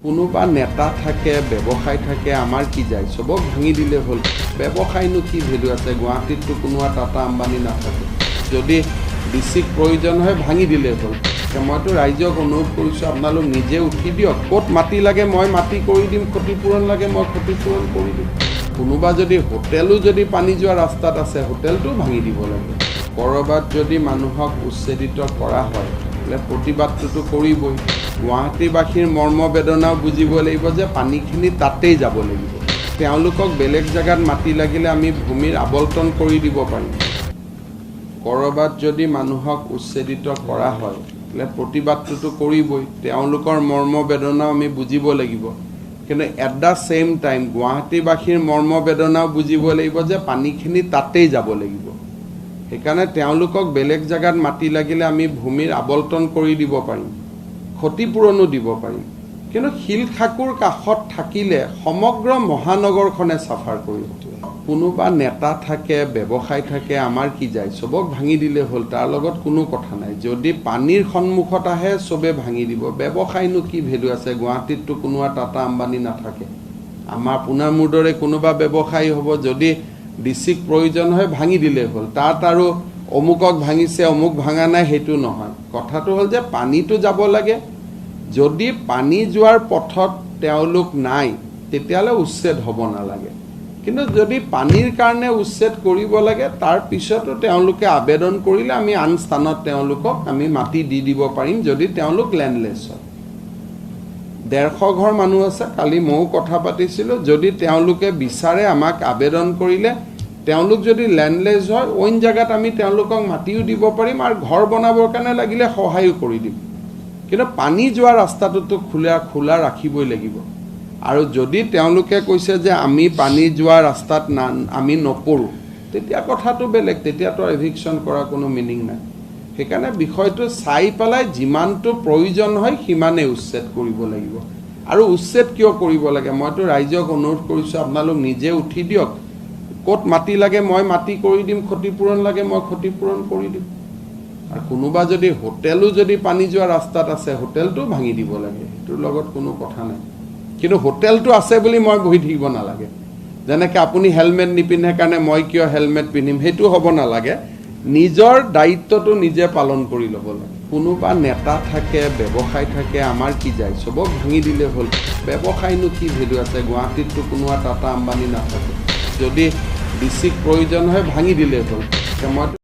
কোনোবা নেতা থাকে ব্যৱসায় থাকে আমাৰ কি যায় সবক ভাঙি দিলে হ'ল ব্যৱসায়নো কি ভেলু আছে গুৱাহাটীততো কোনো টাটা আম্বানী নাথাকে যদি ডিচিক প্ৰয়োজন হয় ভাঙি দিলে হ'ল মইতো ৰাইজক অনুৰোধ কৰিছোঁ আপোনালোক নিজে উঠি দিয়ক ক'ত মাটি লাগে মই মাটি কৰি দিম ক্ষতিপূৰণ লাগে মই ক্ষতিপূৰণ কৰি দিম কোনোবা যদি হোটেলো যদি পানী যোৱা ৰাস্তাত আছে হোটেলটো ভাঙি দিব লাগে কৰবাত যদি মানুহক উচ্ছেদিত কৰা হয় প্ৰতিবাদটো কৰিবই গুৱাহাটীবাসীৰ মৰ্মবেদনাও বুজিব লাগিব যে পানীখিনি তাতেই যাব লাগিব তেওঁলোকক বেলেগ জায়গাত মাটি লাগিলে আমি ভূমিৰ আবলটন কৰি দিব পাৰিম কৰবাত যদি মানুহক উচ্ছেদিত কৰা হয় প্ৰতিবাদটো কৰিবই তেওঁলোকৰ মৰ্মবেদনাও আমি বুজিব লাগিব কিন্তু এট দ্য সেম টাইম গুৱাহাটীবাসীৰ মৰ্মবেদনাও বুজিব লাগিব যে পানীখিনি তাতেই যাব লাগিব সেইকাৰণে তেওঁলোকক বেলেগ জায়গাত মাটি লাগিলে আমি ভূমিৰ আবলটন কৰি দিব পাৰিম ক্ষতিপূৰণো দিব পাৰিম কিন্তু শিলখাকুৰ কাষত থাকিলে সমগ্ৰ মহানগৰখনে সাফাৰ কৰি কোনোবা নেতা থাকে ব্যৱসায় থাকে আমাৰ কি যায় সবক ভাঙি দিলে হ'ল তাৰ লগত কোনো কথা নাই যদি পানীৰ সন্মুখত আহে সবে ভাঙি দিব ব্যৱসায়নো কি ভেলু আছে গুৱাহাটীততো কোনো টাটা আম্বানী নাথাকে আমাৰ পুনামুৰ দৰে কোনোবা ব্যৱসায়ী হ'ব যদি ডিচিক প্ৰয়োজন হয় ভাঙি দিলে হ'ল তাত আৰু অমুকক ভাঙিছে অমুক ভাঙা নাই সেইটো নহয় কথাটো হ'ল যে পানীটো যাব লাগে যদি পানী যোৱাৰ পথত তেওঁলোক নাই তেতিয়ালে উচ্ছেদ হ'ব নালাগে কিন্তু যদি পানীৰ কাৰণে উচ্ছেদ কৰিব লাগে তাৰ পিছতো তেওঁলোকে আবেদন কৰিলে আমি আন স্থানত তেওঁলোকক আমি মাটি দি দিব পাৰিম যদি তেওঁলোক ল্যান্ডলেছ হয় 150 ঘৰ মানুহ আছে কালি মও কথা পাতিছিলোঁ যদি তেওঁলোকে বিচাৰে আমাক আবেদন কৰিলে তেওঁলোক যদি ল্যান্ডলেছ হয় অইন জায়গাত আমি তেওঁলোকক মাটিও দিব পাৰিম আৰু ঘৰ বনাবৰ কাৰণে লাগিলে সহায়ও কৰি দিম কিন্তু পানী যোৱা ৰাস্তাটোতো খোলা ৰাখিবই লাগিব আৰু যদি তেওঁলোকে কৈছে যে আমি পানী যোৱা ৰাস্তাত আমি নপৰো তেতিয়া কথাটো বেলেগ তেতিয়াতো এভিকশন কৰা কোনো মিনিং নাই সেইকাৰণে বিষয়টো চাই পেলাই যিমানটো প্ৰয়োজন হয় সিমানে উচ্ছেদ কৰিব লাগিব আৰু উচ্ছেদ কিয় কৰিব লাগে মইতো ৰাইজক অনুৰোধ কৰিছোঁ আপোনালোক নিজে উঠি দিয়ক ক'ত মাটি লাগে মই মাটি কৰি দিম ক্ষতিপূৰণ লাগে মই ক্ষতিপূৰণ কৰি দিম আৰু কোনোবা যদি হোটেলো যদি পানী যোৱা ৰাস্তাত আছে হোটেলটো ভাঙি দিব লাগে সেইটোৰ লগত কোনো কথা নাই কিন্তু হোটেলটো আছে বুলি মই বহি থাকিব নালাগে যেনেকৈ আপুনি হেলমেট নিপিন্ধে কাৰণে মই কিয় হেলমেট পিন্ধিম সেইটো হ'ব নালাগে নিজৰ দায়িত্বটো নিজে পালন কৰি ল'ব লাগে কোনোবা নেতা থাকে ব্যৱসায় থাকে আমাৰ কি যায় সবক ভাঙি দিলে হ'ল ব্যৱসায়নো কি ভেলু আছে গুৱাহাটীততো কোনো টাটা আম্বানী নাথাকে যদি ডিচিক প্ৰয়োজন হয় ভাঙি দিলে হ'ল মই